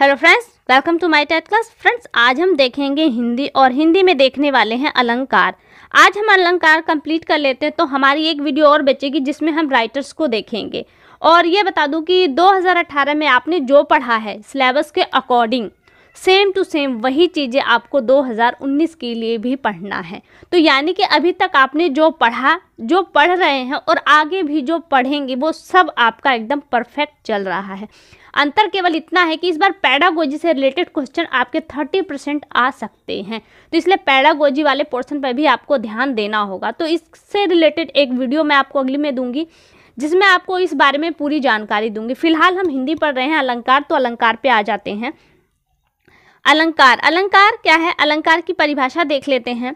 Hello friends, welcome to my TET class. Friends, आज हम देखेंगे हिंदी और हिंदी में देखने वाले हैं अलंकार। आज हम अलंकार कंप्लीट कर लेते हैं तो हमारी एक वीडियो और बचेगी जिसमें हम राइटर्स को देखेंगे। और ये बता दूं कि 2018 में आपने जो पढ़ा है सिलेबस के अकॉर्डिंग सेम टू सेम वही चीज़ें आपको 2019 के लिए भी पढ़ना है। तो यानी कि अभी तक आपने जो पढ़ा, जो पढ़ रहे हैं और आगे भी जो पढ़ेंगे वो सब आपका एकदम परफेक्ट चल रहा है। अंतर केवल इतना है कि इस बार पैडागोजी से रिलेटेड क्वेश्चन आपके 30% आ सकते हैं, तो इसलिए पैडागोजी वाले पोर्शन पर भी आपको ध्यान देना होगा। तो इससे रिलेटेड एक वीडियो मैं आपको अगली में दूंगी जिसमें आपको इस बारे में पूरी जानकारी दूंगी। फिलहाल हम हिंदी पढ़ रहे हैं अलंकार, तो अलंकार पे आ जाते हैं। अलंकार, अलंकार क्या है? अलंकार की परिभाषा देख लेते हैं।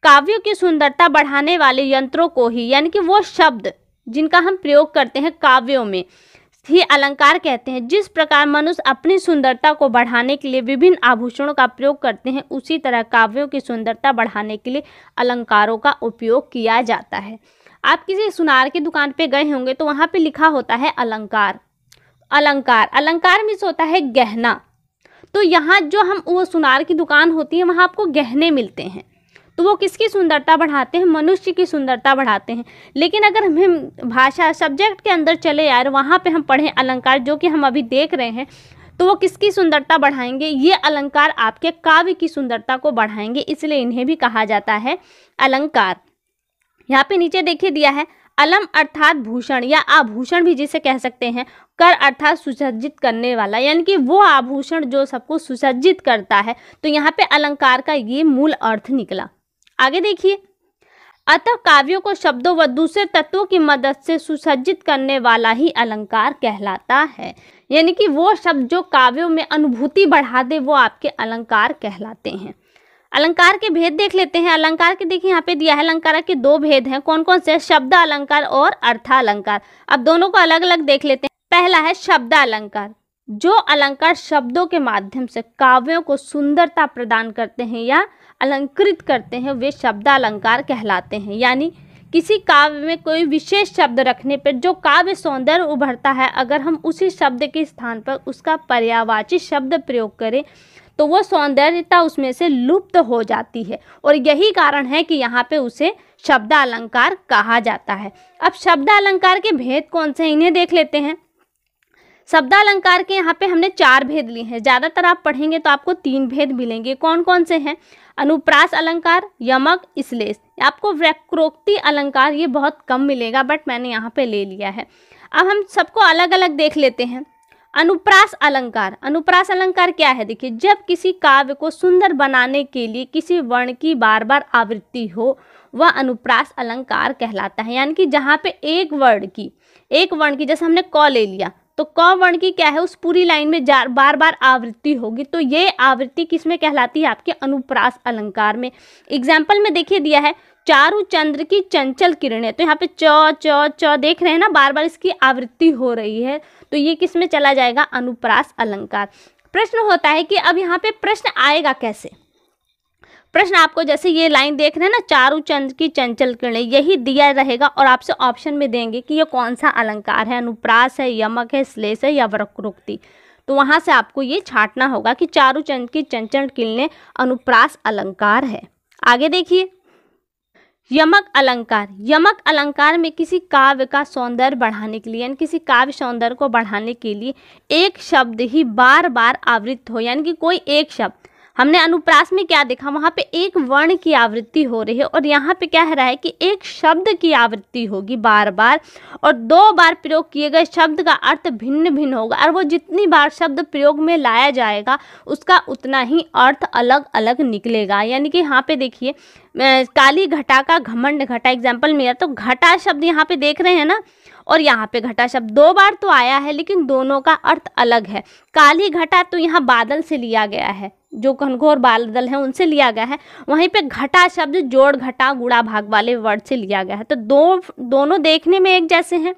काव्यों की सुंदरता बढ़ाने वाले यंत्रों को ही, यानी कि वो शब्द जिनका हम प्रयोग करते हैं काव्यों में ही अलंकार कहते हैं। जिस प्रकार मनुष्य अपनी सुंदरता को बढ़ाने के लिए विभिन्न आभूषणों का प्रयोग करते हैं, उसी तरह काव्यों की सुंदरता बढ़ाने के लिए अलंकारों का उपयोग किया जाता है। आप किसी सुनार की दुकान पे गए होंगे तो वहाँ पे लिखा होता है अलंकार। अलंकार, अलंकार मीन्स होता है गहना। तो यहाँ जो हम वो सुनार की दुकान होती है वहाँ आपको गहने मिलते हैं, तो वो किसकी सुंदरता बढ़ाते हैं? मनुष्य की सुंदरता बढ़ाते हैं। लेकिन अगर हम भाषा सब्जेक्ट के अंदर चले यार, वहाँ पे हम पढ़ें अलंकार जो कि हम अभी देख रहे हैं, तो वो किसकी सुंदरता बढ़ाएंगे? ये अलंकार आपके काव्य की सुंदरता को बढ़ाएंगे, इसलिए इन्हें भी कहा जाता है अलंकार। यहाँ पे नीचे देखिए दिया है अलम अर्थात भूषण या आभूषण भी जिसे कह सकते हैं। कर अर्थात सुसज्जित करने वाला, यानी कि वो आभूषण जो सबको सुसज्जित करता है। तो यहाँ पे अलंकार का ये मूल अर्थ निकला। आगे देखिए, अतः काव्यों को शब्दों व दूसरे तत्वों की मदद से सुसज्जित करने वाला ही अलंकार कहलाता है। यानी कि वो शब्द जो काव्यों में अनुभूति बढ़ा दे वो आपके अलंकार कहलाते हैं। अलंकार के भेद देख लेते हैं। अलंकार के देखिए यहाँ पे दिया है अलंकार के दो भेद हैं। कौन कौन से? शब्द अलंकार और अर्थालंकार। अब दोनों को अलग अलग देख लेते हैं। पहला है शब्द अलंकार। जो अलंकार शब्दों के माध्यम से काव्यों को सुंदरता प्रदान करते हैं या अलंकृत करते हैं, वे शब्द अलंकार कहलाते हैं। यानी किसी काव्य में कोई विशेष शब्द रखने पर जो काव्य सौंदर्य उभरता है, अगर हम उसी शब्द के स्थान पर उसका पर्यायवाची शब्द प्रयोग करें तो वो सौंदर्यता उसमें से लुप्त हो जाती है, और यही कारण है कि यहाँ पे उसे शब्द अलंकार कहा जाता है। अब शब्द अलंकार के भेद कौन से हैं इन्हें देख लेते हैं। शब्द अलंकार के यहाँ पे हमने 4 भेद लिए हैं। ज़्यादातर आप पढ़ेंगे तो आपको 3 भेद मिलेंगे। कौन कौन से हैं? अनुप्रास अलंकार, यमक, श्लेष। आपको वक्रोक्ति अलंकार ये बहुत कम मिलेगा, बट मैंने यहाँ पे ले लिया है। अब हम सबको अलग अलग देख लेते हैं। अनुप्रास अलंकार, अनुप्रास अलंकार क्या है? देखिए, जब किसी काव्य को सुंदर बनाने के लिए किसी वर्ण की बार बार आवृत्ति हो, वह अनुप्रास अलंकार कहलाता है। यानी कि जहाँ पे एक वर्ण की जैसे हमने क ले लिया तो क वर्ण की क्या है, उस पूरी लाइन में बार बार आवृत्ति होगी, तो ये आवृत्ति किस में कहलाती है? आपके अनुप्रास अलंकार में। एग्जाम्पल में देखिए दिया है चारु चंद्र की चंचल किरणें। तो यहाँ पे च च च देख रहे हैं ना, बार बार इसकी आवृत्ति हो रही है, तो ये किस में चला जाएगा? अनुप्रास अलंकार। प्रश्न होता है कि अब यहाँ पे प्रश्न आएगा कैसे? प्रश्न आपको जैसे ये लाइन देख रहे हैं ना, चारु चंद्र की चंचल किरणें, यही दिया रहेगा और आपसे ऑप्शन में देंगे कि ये कौन सा अलंकार है, अनुप्रास है, यमक है, श्लेष है या वक्रोक्ति। तो वहां से आपको ये छांटना होगा कि चारु चंद्र की चंचल किरणें अनुप्रास अलंकार है। आगे देखिए, यमक अलंकार। यमक अलंकार में किसी काव्य का सौंदर्य बढ़ाने के लिए, यानी किसी काव्य सौंदर्य को बढ़ाने के लिए एक शब्द ही बार बार आवृत्त हो, यानी कि कोई एक शब्द। हमने अनुप्रास में क्या देखा? वहाँ पे एक वर्ण की आवृत्ति हो रही है, और यहाँ पे क्या है रहा है कि एक शब्द की आवृत्ति होगी बार बार, और 2 बार प्रयोग किए गए शब्द का अर्थ भिन्न भिन्न होगा, और वो जितनी बार शब्द प्रयोग में लाया जाएगा उसका उतना ही अर्थ अलग अलग निकलेगा। यानी कि यहाँ पे देखिए काली घटा का घमंड घटा एग्जाम्पल में, तो घटा शब्द यहाँ पे देख रहे हैं ना, और यहाँ पे घटा शब्द 2 बार तो आया है लेकिन दोनों का अर्थ अलग है। काली घटा तो यहाँ बादल से लिया गया है, जो घनघोर बादल हैं उनसे लिया गया है। वहीं पे घटा शब्द जोड़ घटा गुणा भाग वाले वर्ड से लिया गया है। तो दोनों देखने में एक जैसे हैं,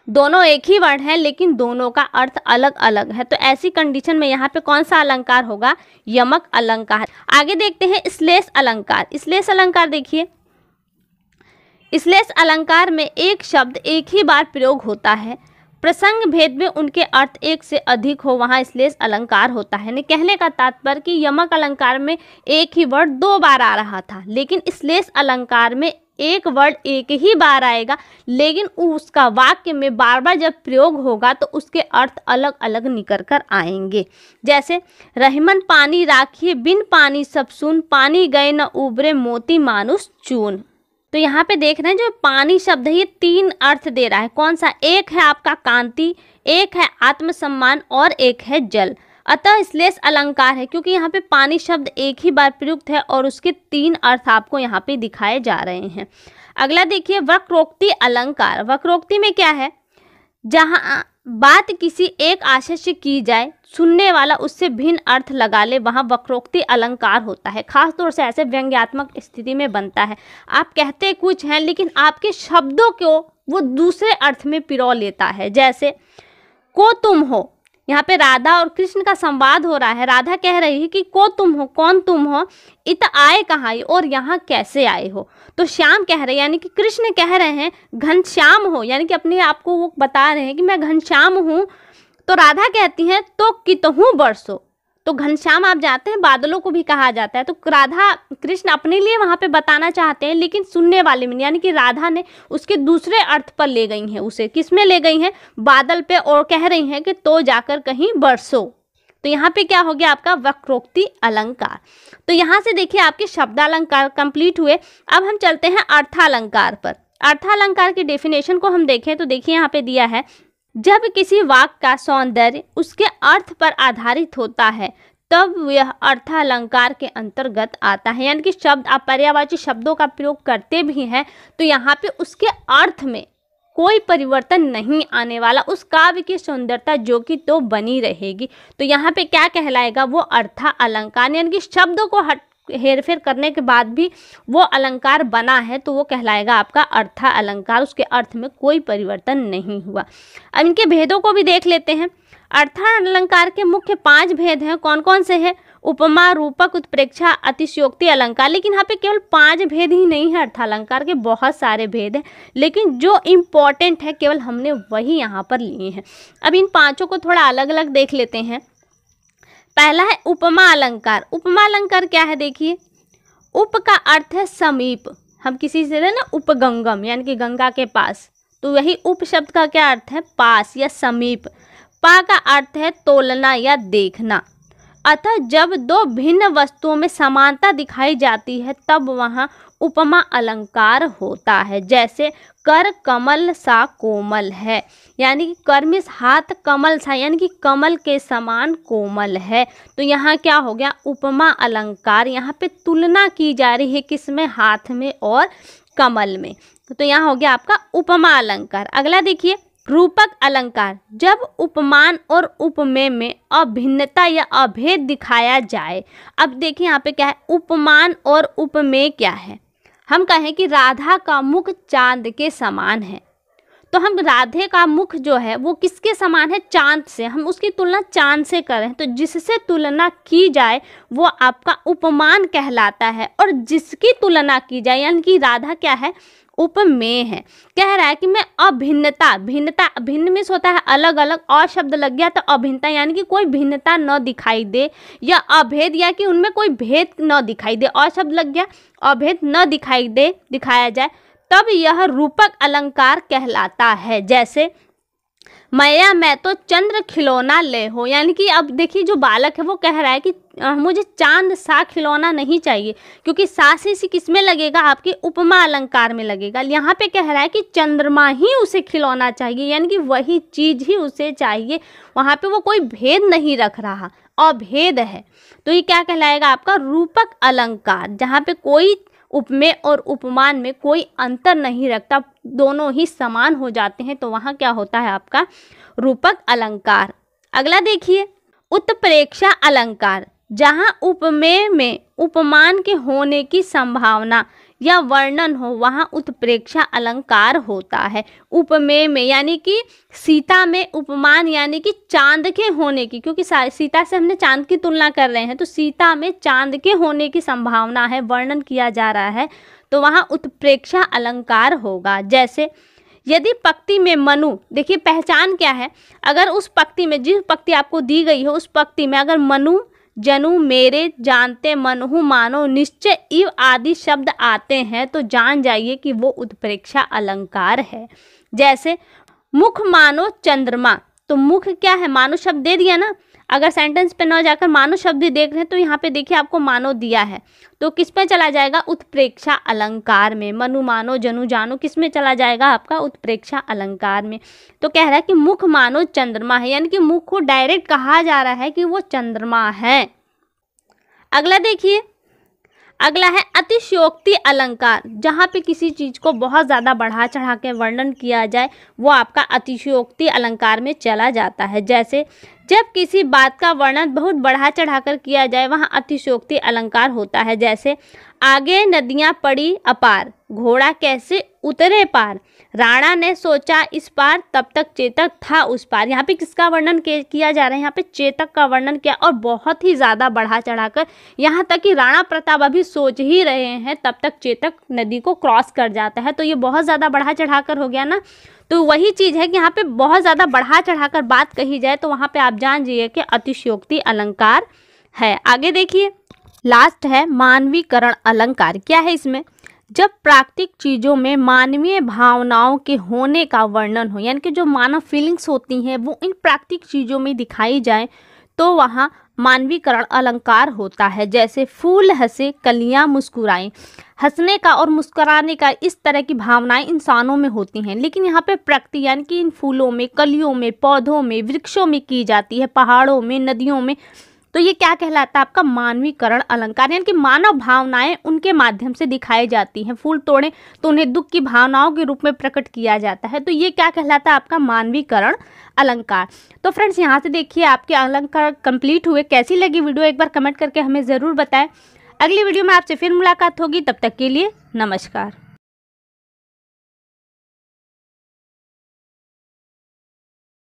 दोनों एक ही वर्ड है लेकिन दोनों का अर्थ अलग अलग है। तो ऐसी कंडीशन में यहाँ पे कौन सा अलंकार होगा? यमक अलंकार। आगे देखते हैं श्लेष अलंकार। श्लेष अलंकार देखिए, श्लेष अलंकार में एक शब्द एक ही बार प्रयोग होता है, प्रसंग भेद में उनके अर्थ एक से अधिक हो वहाँ श्लेष अलंकार होता है। कहने का तात्पर्य कि यमक अलंकार में एक ही वर्ड 2 बार आ रहा था, लेकिन श्लेष अलंकार में एक वर्ड एक ही बार आएगा, लेकिन उसका वाक्य में बार बार जब प्रयोग होगा तो उसके अर्थ अलग अलग निकल कर आएंगे। जैसे रहीमन पानी राखिए बिन पानी सब सुन, पानी गए न उबरे मोती मानुष चून। तो यहाँ पे देख रहे हैं जो पानी शब्द है ये 3 अर्थ दे रहा है। कौन सा? एक है आपका कांति, एक है आत्मसम्मान और एक है जल। अतः श्लेष अलंकार है क्योंकि यहाँ पे पानी शब्द एक ही बार प्रयुक्त है और उसके 3 अर्थ आपको यहाँ पे दिखाए जा रहे हैं। अगला देखिए वक्रोक्ति अलंकार। वक्रोक्ति में क्या है? जहाँ बात किसी एक आशय से की जाए, सुनने वाला उससे भिन्न अर्थ लगा ले, वहाँ वक्रोक्ति अलंकार होता है। खास तौर से ऐसे व्यंग्यात्मक स्थिति में बनता है। आप कहते कुछ हैं लेकिन आपके शब्दों को वो दूसरे अर्थ में पिरो लेता है। जैसे को तुम हो, यहाँ पे राधा और कृष्ण का संवाद हो रहा है। राधा कह रही है कि को तुम हो, कौन तुम हो, इत आए कहाँ और यहाँ कैसे आए हो। तो श्याम कह रहे हैं, यानी कि कृष्ण कह रहे हैं घनश्याम हो, यानी कि अपने आप को वो बता रहे हैं कि मैं घनश्याम हूँ। तो राधा कहती हैं तो कितहूँ बरसो। तो घनश्याम आप जानते हैं बादलों को भी कहा जाता है। तो राधा कृष्ण अपने लिए वहाँ पे बताना चाहते हैं, लेकिन सुनने वाले में, यानी कि राधा ने उसके दूसरे अर्थ पर ले गई हैं। उसे किस में ले गई हैं? बादल पे, और कह रही हैं कि तो जाकर कहीं बरसो। तो यहाँ पे क्या हो गया आपका? वक्रोक्ति अलंकार। तो यहाँ से देखिए आपके शब्दालंकार कंप्लीट हुए। अब हम चलते हैं अर्थालंकार पर। अर्थालंकार की डेफिनेशन को हम देखें तो देखिए यहाँ पे दिया है, जब किसी वाक्य का सौंदर्य उसके अर्थ पर आधारित होता है तब यह अर्थालंकार के अंतर्गत आता है। यानी कि शब्द आप पर्यायवाची शब्दों का प्रयोग करते भी हैं तो यहाँ पे उसके अर्थ में कोई परिवर्तन नहीं आने वाला, उस काव्य की सुंदरता जो कि तो बनी रहेगी। तो यहाँ पे क्या कहलाएगा? वो अर्थालंकार, यानी कि शब्दों को हेरफेर करने के बाद भी वो अलंकार बना है तो वो कहलाएगा आपका अर्था अलंकार। उसके अर्थ में कोई परिवर्तन नहीं हुआ। अब इनके भेदों को भी देख लेते हैं। अर्था अलंकार के मुख्य 5 भेद हैं। कौन कौन से हैं? उपमा, रूपक, उत्प्रेक्षा, अतिशयोक्ति अलंकार। लेकिन यहाँ पे केवल 5 भेद ही नहीं है, अर्थालंकार के बहुत सारे भेद हैं, लेकिन जो इम्पोर्टेंट है केवल हमने वही यहाँ पर लिए हैं। अब इन 5 को थोड़ा अलग अलग देख लेते हैं। पहला है उपमा अलंकार। उपमा अलंकार क्या है? देखिए, उप का अर्थ है समीप। हम किसी से ना उपगंगम, यानी कि गंगा के पास, तो वही उप शब्द का क्या अर्थ है? पास या समीप। पा का अर्थ है तोलना या देखना। अतः जब 2 भिन्न वस्तुओं में समानता दिखाई जाती है तब वहाँ उपमा अलंकार होता है। जैसे कर कमल सा कोमल है, यानी कि कर में हाथ, कमल सा यानी कि कमल के समान कोमल है। तो यहाँ क्या हो गया? उपमा अलंकार। यहाँ पे तुलना की जा रही है किसमें? हाथ में और कमल में। तो यहाँ हो गया आपका उपमा अलंकार। अगला देखिए रूपक अलंकार। जब उपमान और उपमेय में अभिन्नता या अभेद दिखाया जाए। अब देखिए यहाँ पे क्या है? उपमान और उपमेय क्या है? हम कहें कि राधा का मुख चांद के समान है, तो हम राधे का मुख जो है वो किसके समान है? चांद से। हम उसकी तुलना चांद से करें तो जिससे तुलना की जाए वो आपका उपमान कहलाता है, और जिसकी तुलना की जाए यानी कि राधा क्या है? उपमेय है। कह रहा है कि मैं अभिन्नता, भिन्नता, भिन्न में होता है अलग अलग, और शब्द लग गया तो अभिन्नता, यानी कि कोई भिन्नता न दिखाई दे, या अभेद या कि उनमें कोई भेद न दिखाई दे, और शब्द लग गया अभेद न दिखाई दे, दिखाया जाए, तब यह रूपक अलंकार कहलाता है। जैसे मैया मैं तो चंद्र खिलौना ले हो, यानी कि अब देखिए जो बालक है वो कह रहा है कि मुझे चांद सा खिलौना नहीं चाहिए, क्योंकि सा से किस में लगेगा? आपके उपमा अलंकार में लगेगा। यहाँ पे कह रहा है कि चंद्रमा ही उसे खिलौना चाहिए, यानी कि वही चीज ही उसे चाहिए। वहाँ पे वो कोई भेद नहीं रख रहा, अभेद है। तो ये क्या कहलाएगा? आपका रूपक अलंकार, जहाँ पे कोई उपमेय और उपमान में कोई अंतर नहीं रखता, दोनों ही समान हो जाते हैं, तो वहाँ क्या होता है? आपका रूपक अलंकार। अगला देखिए उत्प्रेक्षा अलंकार। जहाँ उपमेय में उपमान के होने की संभावना या वर्णन हो वहाँ उत्प्रेक्षा अलंकार होता है। उपमेय में यानी कि सीता में उपमान यानी कि चांद के होने की, क्योंकि सीता से हमने चांद की तुलना कर रहे हैं, तो सीता में चांद के होने की संभावना है, वर्णन किया जा रहा है, तो वहाँ उत्प्रेक्षा अलंकार होगा। जैसे यदि पंक्ति में मनु, देखिए पहचान क्या है, अगर उस पंक्ति में, जिस पंक्ति आपको दी गई है उस पंक्ति में अगर मनु, जनु, मेरे, जानते, मनहु, मानो, निश्चय, इव आदि शब्द आते हैं तो जान जाइए कि वो उत्प्रेक्षा अलंकार है। जैसे मुख मानो चंद्रमा, तो मुख क्या है, मानो शब्द दे दिया ना। अगर सेंटेंस पे न जाकर मानो शब्द ही देख रहे हैं तो यहाँ पे देखिए आपको मानो दिया है, तो किस पे चला जाएगा, उत्प्रेक्षा अलंकार में। मनु, मानो, जनु, जानो किस में चला जाएगा आपका, उत्प्रेक्षा अलंकार में। तो कह रहा है कि मुख मानो चंद्रमा है, यानी कि मुख को डायरेक्ट कहा जा रहा है कि वो चंद्रमा है। अगला देखिए, अगला है अतिशयोक्ति अलंकार। जहाँ पे किसी चीज को बहुत ज्यादा बढ़ा चढ़ा के वर्णन किया जाए वो आपका अतिशयोक्ति अलंकार में चला जाता है। जैसे जब किसी बात का वर्णन बहुत बढ़ा चढ़ाकर किया जाए वहाँ अतिशयोक्ति अलंकार होता है। जैसे आगे नदियाँ पड़ी अपार, घोड़ा कैसे उतरे पार, राणा ने सोचा इस पार, तब तक चेतक था उस पार। यहाँ पे किसका वर्णन किया जा रहा है, यहाँ पे चेतक का वर्णन किया और बहुत ही ज़्यादा बढ़ा चढ़ाकर, यहाँ तक कि राणा प्रताप अभी सोच ही रहे हैं तब तक चेतक नदी को क्रॉस कर जाता है। तो ये बहुत ज़्यादा बढ़ा चढ़ाकर हो गया ना। तो वही चीज़ है कि यहाँ पे बहुत ज़्यादा बढ़ा चढ़ाकर बात कही जाए तो वहाँ पे आप जान जाइए कि अतिशयोक्ति अलंकार है। आगे देखिए, लास्ट है मानवीकरण अलंकार। क्या है इसमें, जब प्राकृतिक चीज़ों में मानवीय भावनाओं के होने का वर्णन हो, यानी कि जो मानव फीलिंग्स होती हैं वो इन प्राकृतिक चीज़ों में दिखाई जाए तो वहाँ मानवीकरण अलंकार होता है। जैसे फूल हंसे कलियां मुस्कुराएं, हंसने का और मुस्कुराने का इस तरह की भावनाएं इंसानों में होती हैं, लेकिन यहाँ पे प्रकृति यानी कि इन फूलों में, कलियों में, पौधों में, वृक्षों में की जाती है, पहाड़ों में, नदियों में। तो ये क्या कहलाता है आपका, मानवीकरण अलंकार, यानी कि मानव भावनाएं उनके माध्यम से दिखाई जाती हैं। फूल तोड़े तो उन्हें दुख की भावनाओं के रूप में प्रकट किया जाता है, तो ये क्या कहलाता है आपका, मानवीकरण अलंकार। तो फ्रेंड्स यहाँ से देखिए आपके अलंकार कंप्लीट हुए। कैसी लगी वीडियो एक बार कमेंट करके हमें ज़रूर बताएं। अगली वीडियो में आपसे फिर मुलाकात होगी, तब तक के लिए नमस्कार।